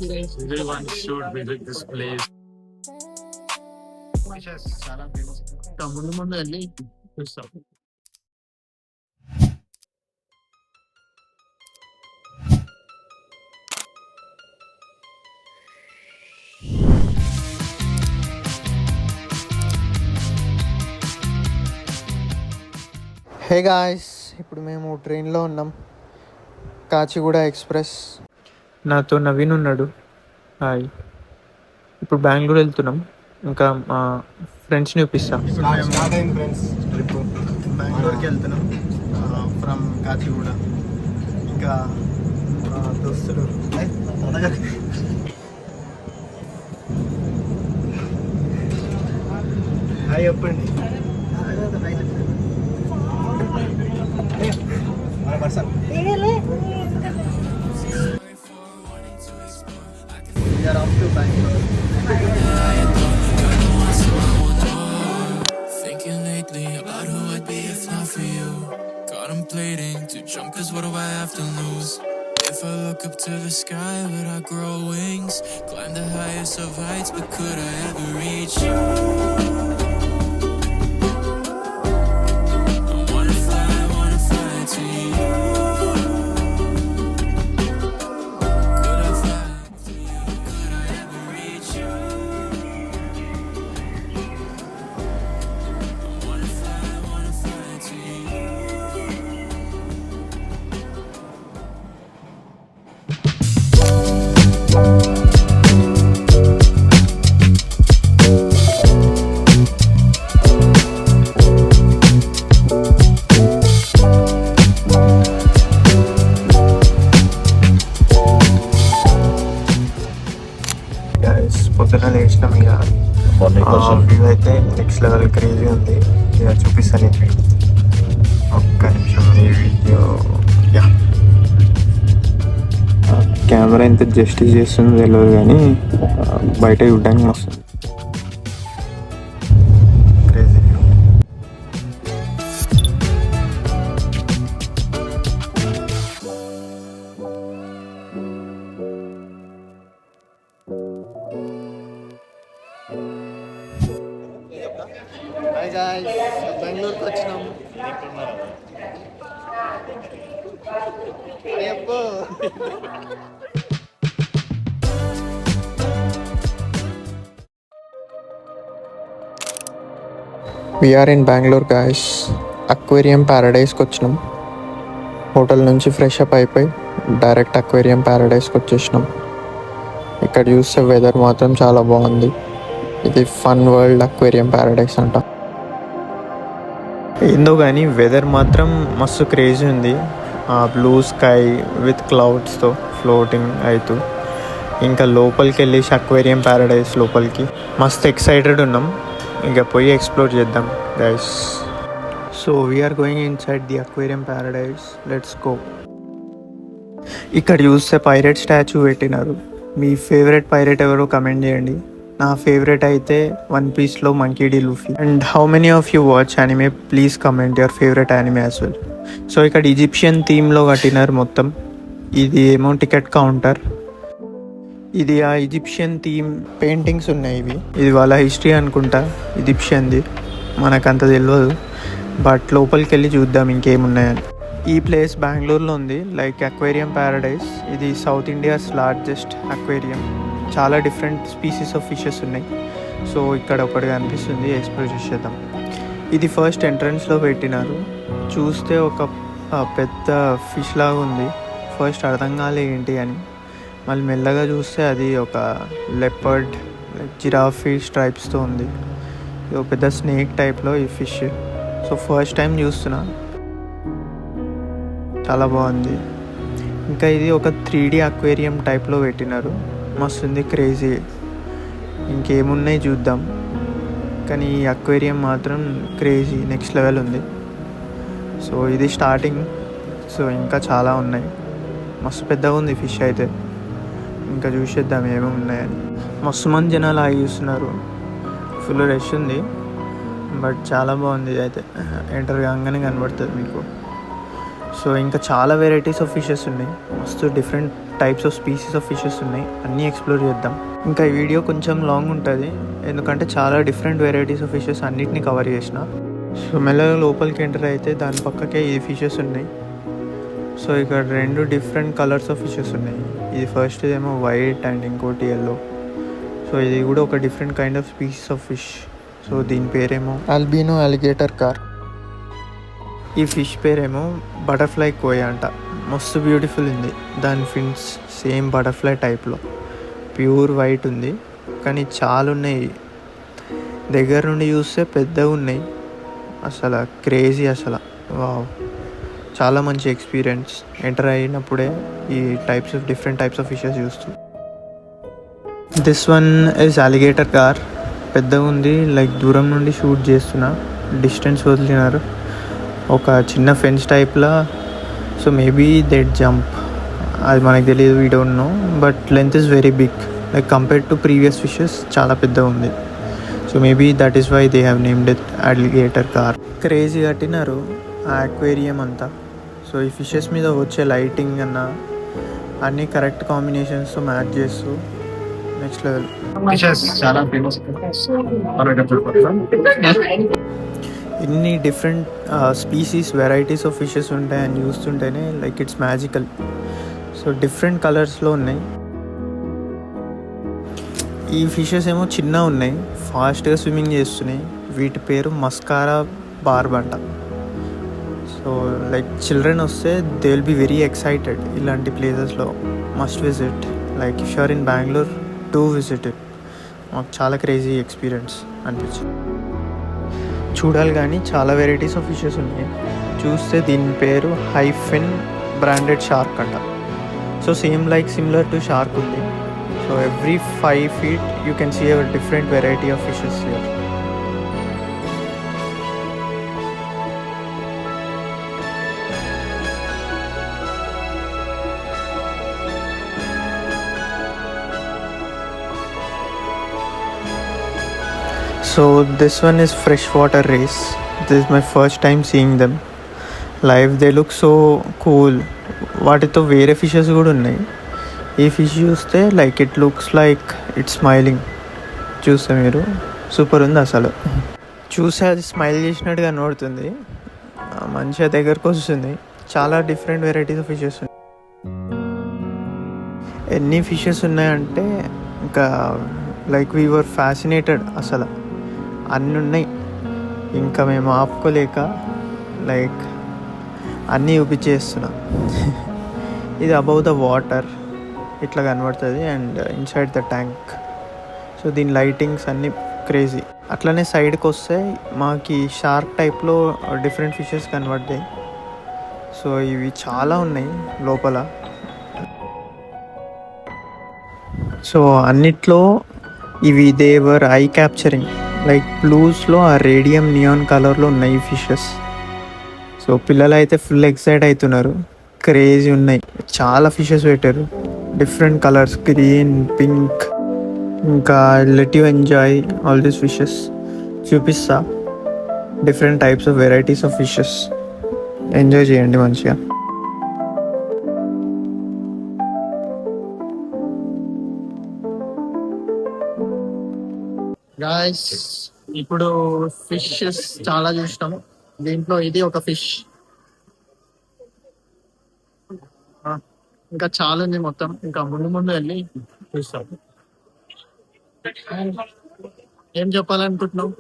Everyone should visit this place. చాలా famous. తమ్ముడు ముందు వెళ్ళి చూస్తాం. హే గాయ్స్, ఇప్పుడు మేము ట్రైన్లో ఉన్నాం, కాచిగూడ ఎక్స్ప్రెస్. నాతో నవీన్ ఉన్నాడు. హాయ్. ఇప్పుడు బెంగళూరు వెళ్తున్నాం. ఇంకా మా ఫ్రెండ్స్ని చూపిస్తాం. స్టార్ట్ అయింది ఫ్రెండ్స్ ట్రిప్. బెంగళూరుకి వెళ్తున్నాం ఫ్రమ్ కాచిగూడ. ఇంకా దోస్తులు హాయ్ చెప్పండి. We are off to Bangalore. Thinking lately about who I'd be if not for you. Contemplating, too drunk, 'cause what do I have to lose? If I look up to the sky, would I grow wings? Climb the highest of heights, but could I ever reach you? I wanna fly to you. Could I fly to you? Could I ever reach you? I wanna fly to you. పొద్దున లేచినాం. ఇక view అయితే next level crazy ఉంది. ఇక చూపిస్తాను నీకు. ఒక్క నిమిషం ఈ వీడియో. కెమెరా ఎంత జస్టిస్ చేస్తుందో తెలియదు, కానీ బయట చూడడానికి మస్తు క్రేజీ. హాయ్ గాయ్స్, బెంగళూరుకి వచ్చినాం. అయ్యప్పో we're in Bengaluru guys. Aquarium ప్యారడైస్కి వచ్చినాం. హోటల్ నుంచి ఫ్రెష్ అప్ అయిపోయి డైరెక్ట్ అక్వేరియం ప్యారడైస్కి వచ్చేసినాం. ఇక్కడ చూస్తే వెదర్ మాత్రం చాలా బాగుంది. ఇది ఫన్ వరల్డ్ అక్వేరియం ప్యారడైస్ అంట. ఏందో కానీ వెదర్ మాత్రం మస్తు క్రేజీ ఉంది. బ్లూ స్కై విత్ క్లౌడ్స్తో ఫ్లోటింగ్ అవుతూ ఇంకా లోపలికి వెళ్ళేసి అక్వేరియం ప్యారడైస్ లోపలికి మస్తు ఎక్సైటెడ్ ఉన్నాం. ఇంకా పోయి ఎక్స్ప్లోర్ చేద్దాం guys. So we're going inside the aquarium paradise. Let's go. ఇక్కడ చూస్తే పైరేట్ స్టాచ్యూ పెట్టినారు. మీ ఫేవరెట్ పైరేట్ ఎవరో కమెంట్ చేయండి. నా ఫేవరెట్ అయితే వన్ పీస్లో Monkey D Luffy. And how many of you watch anime? Please comment your favourite anime as well. So ఇక్కడ ఈజిప్షియన్ థీమ్లో కట్టినారు మొత్తం. ఇది ఏమో టికెట్ కౌంటర్. ఇది ఆ ఈజిప్షియన్ థీమ్ పెయింటింగ్స్ ఉన్నాయి. ఇది వాళ్ళ హిస్టరీ అనుకుంటా ఈజిప్షియన్ది, మనకంత తెలియదు. బట్ లోపలికి వెళ్ళి చూద్దాం ఇంకేమున్నాయని. ఈ ప్లేస్ బెంగళూరులో ఉంది, లైక్ అక్వేరియం ప్యారడైస్. ఇది సౌత్ ఇండియాస్ లార్జెస్ట్ అక్వేరియం. చాలా డిఫరెంట్ స్పీసీస్ ఆఫ్ ఫిషెస్ ఉన్నాయి. సో ఇక్కడ ఒకటి కనిపిస్తుంది, ఎక్స్ప్లోర్ చేసేద్దాం. ఇది ఫస్ట్ ఎంట్రన్స్లో పెట్టినారు. చూస్తే ఒక పెద్ద ఫిష్ లాగా ఉంది. ఫస్ట్ అర్థం కాలే ఏంటి అని. మళ్ళీ మెల్లగా చూస్తే అది ఒక లెపర్డ్ జిరాఫీ స్ట్రైప్స్తో ఉంది. ఇది ఒక పెద్ద స్నేక్ టైప్లో ఈ ఫిష్. సో ఫస్ట్ టైం చూస్తున్నా, చాలా బాగుంది. ఇంకా ఇది ఒక 3D అక్వేరియం టైప్లో పెట్టినారు. మస్తుంది, క్రేజీ. ఇంకేమున్నాయి చూద్దాం. కానీ ఈ అక్వేరియం మాత్రం క్రేజీ, నెక్స్ట్ లెవెల్ ఉంది. సో ఇది స్టార్టింగ్. సో ఇంకా చాలా ఉన్నాయి. మస్తు పెద్దగా ఉంది ఫిష్ అయితే. ఇంకా చూసేద్దాం ఏమేమి ఉన్నాయని. మస్తు మంది జనాలు ఆగి చూస్తున్నారు. ఫుల్ రష్ ఉంది. బట్ చాలా బాగుంది. ఇది అయితే ఎంటర్ కాగానే కనబడుతుంది మీకు. సో ఇంకా చాలా వెరైటీస్ ఆఫ్ ఫిషెస్ ఉన్నాయి. మస్తు different types of species of fishes ఉన్నాయి, అన్నీ ఎక్స్ప్లోర్ చేద్దాం. ఇంకా ఈ వీడియో కొంచెం లాంగ్ ఉంటుంది ఎందుకంటే చాలా డిఫరెంట్ వెరైటీస్ ఆఫ్ ఫిషెస్ అన్నిటిని కవర్ చేసిన. సో మెల్లగా లోపలికి ఎంటర్ అయితే దాని పక్కకే ఈ ఫిషెస్ ఉన్నాయి. సో ఇక్కడ 2 డిఫరెంట్ కలర్స్ ఆఫ్ ఫిషెస్ ఉన్నాయి. ఇది ఫస్ట్ ఏమో వైట్ అండ్ ఇంకోటి ఎల్లో. సో ఇది కూడా ఒక different kind of species of fish. So దీని పేరేమో ఆల్బినో అలిగేటర్ కార్. ఈ ఫిష్ పేరేమో బటర్ఫ్లై కోయ అంట. మస్తు బ్యూటిఫుల్ ఉంది. దాని ఫిన్స్ సేమ్ బటర్ఫ్లై టైప్లో ప్యూర్ వైట్ ఉంది, కానీ చాలా ఉన్నాయి. దగ్గర నుండి చూస్తే పెద్దగా ఉన్నాయి. అసలు క్రేజీ అసలు. వావ్, చాలా మంచి ఎక్స్పీరియన్స్. ఎంటర్ అయినప్పుడే ఈ డిఫరెంట్ టైప్స్ ఆఫ్ ఫిషెస్ చూస్తూ. This one is alligator car. పెద్దగా ఉంది. లైక్ దూరం నుండి షూట్ చేస్తున్నా, డిస్టెన్స్ వదిలినారు ఒక చిన్న ఫెన్స్ టైప్లా. సో మేబీ దట్ జంప్, అది మనకు తెలియదు, we don't know. But length is very big, like compared to previous fishes చాలా పెద్దగా ఉంది. So maybe that is why they have named it alligator gar. Crazy కట్టినారు ఆ అక్వేరియం అంతా. సో ఈ ఫిషెస్ మీద వచ్చే లైటింగ్ అన్న అన్నీ కరెక్ట్ కాంబినేషన్స్తో మ్యాచ్ చేస్తూ నెక్స్ట్ లెవెల్. ఫిషెస్ చాలా ఫేమస్. ఇన్ని different species varieties of fishes ఉంటాయని చూస్తుంటేనే like it's magical. So different కలర్స్లో ఉన్నాయి. ఈ ఫిషెస్ ఏమో చిన్న ఉన్నాయి, ఫాస్ట్గా స్విమ్మింగ్ చేస్తున్నాయి. వీటి పేరు మస్కారా బార్బ్ అంట. సో లైక్ చిల్డ్రన్ వస్తే they will be very excited. ఇలాంటి ప్లేసెస్లో must visit. Like if you're in Bengaluru to visit it. మాకు చాలా క్రేజీ ఎక్స్పీరియన్స్ అనిపించింది. చూడాలి కానీ చాలా వెరైటీస్ ఆఫ్ ఫిషెస్ ఉన్నాయి. చూస్తే దీని పేరు హైఫిన్ బ్రాండెడ్ షార్క్ అంట. సో సిమిలర్ టు షార్క్ ఉంది. So every 5 feet you can see a different variety of fishes here. So this one is freshwater rays. This is my first time seeing them live. They look so cool. వాటితో వేరే fishes కూడా ఉన్నాయి. ఈ fish చూస్తే like it looks like it smiling. చూస్తే మీరు super ఉంది అసలు. చూస్తే అది స్మైల్ చేసినట్టుగా కనబడుతుంది. మంచిగా దగ్గరకు వస్తుంది. చాలా డిఫరెంట్ వెరైటీస్ ఆఫ్ ఫిషెస్ ఉన్నాయి. ఎన్ని ఫిషెస్ ఉన్నాయంటే ఇంకా లైక్ వీ వర్ ఫ్యాసినేటెడ్. అసలు అన్నీ ఉన్నాయి. ఇంకా మేము ఆపుకోలేక లైక్ అన్నీ చూపించేస్తున్నాం. ఇది అబౌవ్ ద వాటర్ ఇట్లా కనబడుతుంది and inside the tank. So దీని లైటింగ్స్ అన్నీ క్రేజీ. అట్లనే సైడ్కి వస్తే మాకు షార్క్ టైప్లో డిఫరెంట్ ఫిషెస్ కనబడ్డాయి. సో ఇవి చాలా ఉన్నాయి లోపల. సో అన్నిట్లో ఇవి దేవర్ ఐ క్యాప్చరింగ్. లైక్ బ్లూస్లో ఆ రేడియం నియాన్ కలర్లో ఉన్నాయి ఈ ఫిషెస్. సో పిల్లలు అయితే ఫుల్ ఎక్సైట్ అవుతున్నారు. క్రేజీ ఉన్నాయి. చాలా ఫిషెస్ పెట్టారు, డిఫరెంట్ కలర్స్, గ్రీన్, పింక్. ఇంకా let you enjoy all these fishes. చూపిస్తా different types of varieties of fishes. Enjoy చేయండి మంచిగా. గాయ్స్ ఇప్పుడు ఫిషెస్ చాలా చూసినాము. దీంట్లో ఇది ఒక ఫిష్. ఇంకా చాలా ఉంది మొత్తం. ఇంకా ముందు వెళ్ళి చూస్తాము. ఏం చెప్పాలనుకుంటున్నావు?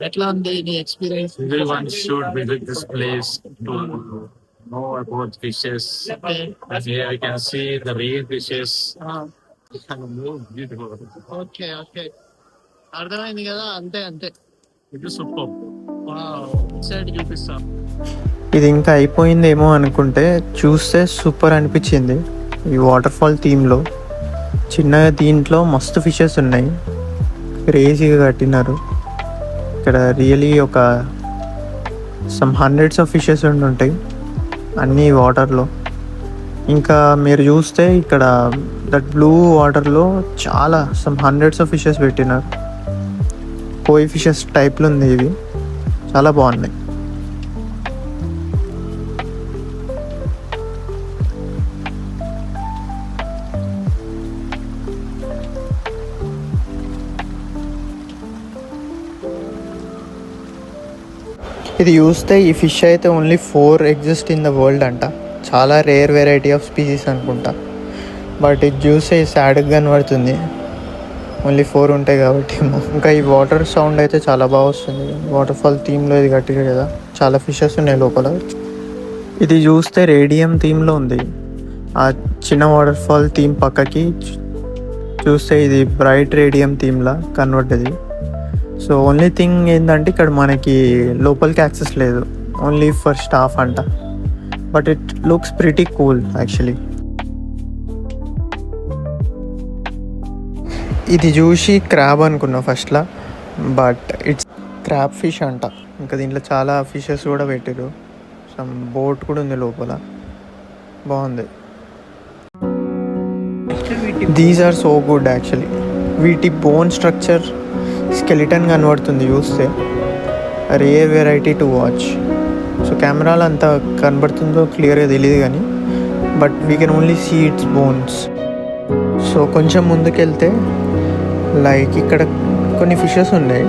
ఎట్లా ఉంది నీ experience? Everyone should visit this place to know about fishes. And here you can see the real fishes. Beautiful. Okay okay, అర్థమైంది కదా. అంతే అంతే. It is superb. సైడ్ చూపిస్తా. ఇది ఇంకా అయిపోయిందేమో అనుకుంటే చూస్తే సూపర్ అనిపించింది. ఈ వాటర్ ఫాల్ థీమ్లో చిన్నగా దీంట్లో మస్తు ఫిషెస్ ఉన్నాయి. క్రేజీగా కట్టినారు. ఇక్కడ రియలీ ఒక సమ్ హండ్రెడ్స్ ఆఫ్ ఫిషెస్ ఉంటాయి అన్నీ వాటర్లో. ఇంకా మీరు చూస్తే ఇక్కడ దట్ బ్లూ వాటర్లో చాలా సమ్ హండ్రెడ్స్ ఆఫ్ ఫిషెస్ పెట్టినారు. కోయి ఫిషెస్ టైప్లో ఉంది. ఇవి చాలా బాగున్నాయి. ఇది చూస్తే ఈ ఫిష్ అయితే only 4 exist in the world అంట. చాలా రేర్ వెరైటీ ఆఫ్ స్పీసీస్ అనుకుంటా. బట్ ఇది చూస్తే సాడ్గా కనబడుతుంది, ఓన్లీ 4 ఉంటాయి కాబట్టి. ఇంకా ఈ వాటర్ సౌండ్ అయితే చాలా బాగా వస్తుంది. వాటర్ ఫాల్ థీమ్లో ఇది కట్టిరు కదా, చాలా ఫిషెస్ ఉన్నాయి లోపల. ఇది చూస్తే రేడియం థీమ్లో ఉంది. ఆ చిన్న వాటర్ ఫాల్ థీమ్ పక్కకి చూస్తే ఇది బ్రైట్ రేడియం థీమ్లా కనబడ్డది. సో ఓన్లీ థింగ్ ఏంటంటే ఇక్కడ మనకి లోపలికి యాక్సెస్ లేదు, ఓన్లీ ఫర్ స్టాఫ్ అంట. But it looks pretty cool actually. ఇది చూసి క్రాబ్ అనుకున్నా ఫస్ట్లో, బట్ ఇట్స్ క్రాబ్ ఫిష్ అంట. ఇంకా దీంట్లో చాలా ఫిషెస్ కూడా పెట్టారు, సమ్ బోట్ కూడా ఉంది లోపల, బాగుంది. These are so good actually. వీటి బోన్ స్ట్రక్చర్ స్కెలిటన్ కనబడుతుంది చూస్తే, rare variety to watch. So కెమెరాలో అంత కనబడుతుందో క్లియర్గా తెలియదు కానీ, but we can only see its bones. So కొంచెం ముందుకెళ్తే లైక్ ఇక్కడ కొన్ని ఫిషెస్ ఉన్నాయి.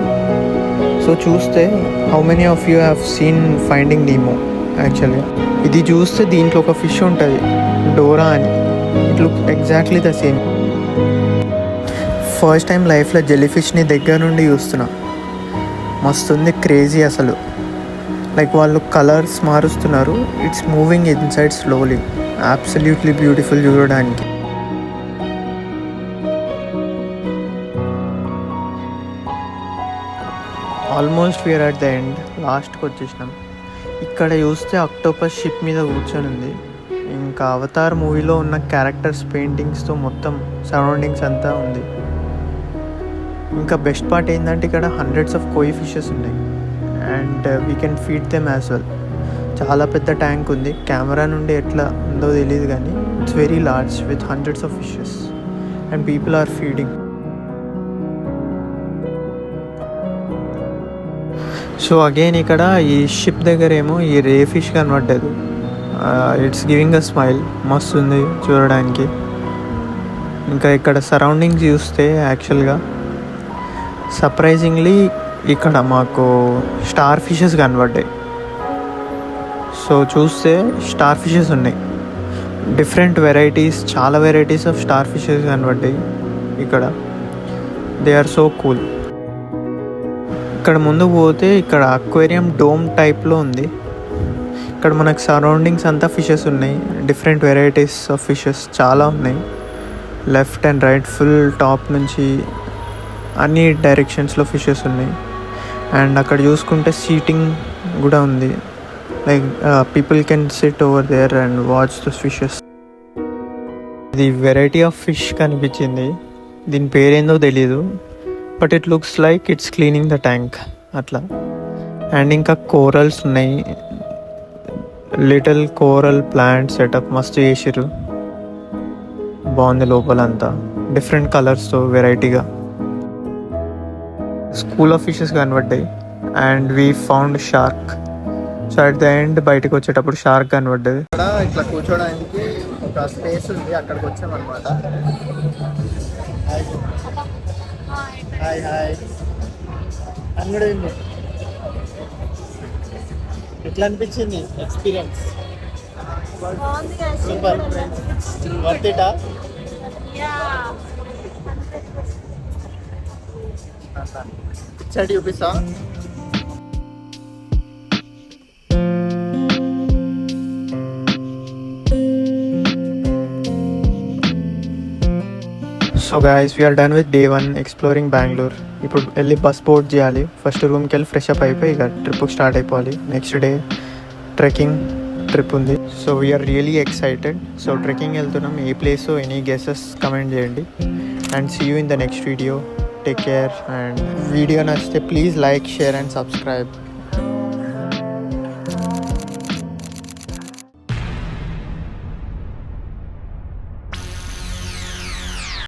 సో చూస్తే how many of you have seen Finding Nemo actually. ఇది చూస్తే దీంట్లో ఒక ఫిష్ ఉంటుంది డోరా అని, it look exactly the same. First time లైఫ్లో జెల్లీ ఫిష్ని దగ్గర నుండి చూస్తున్నా, మస్తుంది, క్రేజీ అసలు. లైక్ వాళ్ళు కలర్స్ మారుస్తున్నారు, it's moving inside slowly, absolutely beautiful చూడడానికి. Almost we're at the end, లాస్ట్కి వచ్చేసినాం. ఇక్కడ చూస్తే అక్టోపస్ షిప్ మీద కూర్చొని ఉంది. ఇంకా అవతార్ మూవీలో ఉన్న క్యారెక్టర్స్ పెయింటింగ్స్తో మొత్తం సరౌండింగ్స్ అంతా ఉంది. ఇంకా బెస్ట్ పార్ట్ ఏంటంటే ఇక్కడ హండ్రెడ్స్ ఆఫ్ కోయి ఫిషెస్ ఉన్నాయి and we can feed them as well. చాలా పెద్ద ట్యాంక్ ఉంది, కెమెరా నుండి ఎట్లా ఉందో తెలియదు కానీ it's very large with hundreds of fishes and people are feeding. So again ఇక్కడ ఈ షిప్ దగ్గర ఏమో ఈ రే ఫిష్ కనబడ్డది. ఇట్స్ గివింగ్ అ స్మైల్, మస్తు ఉంది చూడడానికి. ఇంకా ఇక్కడ సరౌండింగ్స్ చూస్తే యాక్చువల్గా సర్ప్రైజింగ్లీ ఇక్కడ మాకు స్టార్ ఫిషెస్ కనబడ్డాయి. సో చూస్తే స్టార్ ఫిషెస్ ఉన్నాయి, డిఫరెంట్ వెరైటీస్, చాలా వెరైటీస్ ఆఫ్ స్టార్ ఫిషెస్ కనబడ్డాయి ఇక్కడ. They are so cool. ఇక్కడ ముందుకు పోతే ఇక్కడ అక్వేరియం డోమ్ టైప్లో ఉంది. ఇక్కడ మనకు సరౌండింగ్స్ అంతా ఫిషెస్ ఉన్నాయి, డిఫరెంట్ వెరైటీస్ ఆఫ్ ఫిషెస్ చాలా ఉన్నాయి. Left and right full top నుంచి అన్ని డైరెక్షన్స్లో ఫిషెస్ ఉన్నాయి. అండ్ అక్కడ చూసుకుంటే సీటింగ్ కూడా ఉంది, like people can sit over there and watch the fishes. ఇది వెరైటీ ఆఫ్ ఫిష్ కనిపించింది, దీని పేరేందో తెలీదు, but it looks like it's cleaning the tank అట్లా. అండ్ ఇంకా కోరల్స్ ఉన్నాయి, లిటిల్ కోరల్ ప్లాంట్ సెటప్ మస్తు చేసిర్రు, బాగుంది లోపలంతా, డిఫరెంట్ కలర్స్తో వెరైటీగా. స్కూల్ ఆఫ్ ఫిషెస్ కనబడ్డాయి and we found shark. So at the end బయటకు వచ్చేటప్పుడు షార్క్ కనబడ్డది. ఇక్కడ ఇట్లా కూర్చోడానికి ఒక స్పేస్ ఉంది, అక్కడికి వచ్చామన్నమాట. హాయ్ హాయ్ అంగడి ఉంది. ఎట్లా అనిపించింది ఎక్స్పీరియన్స్? సూపర్, వర్త్ ఇటా? ఇచ్చాడు చూపిస్తా. So guys we're done with day 1 exploring Bengaluru. ఇప్పుడు వెళ్ళి బస్ బోర్డ్ చేయాలి, ఫస్ట్ రూమ్కి వెళ్ళి ఫ్రెష్ అప్ అయిపోయి ఇక ట్రిప్కి స్టార్ట్ అయిపోవాలి. నెక్స్ట్ డే ట్రెక్కింగ్ ట్రిప్ ఉంది. So we're really excited. So trekking వెళ్తున్నాం, ఏ ప్లేస్ ఎనీ గెసెస్ కమెంట్ చేయండి and see you in the next video. Take care and video నచ్చితే please like, share and subscribe.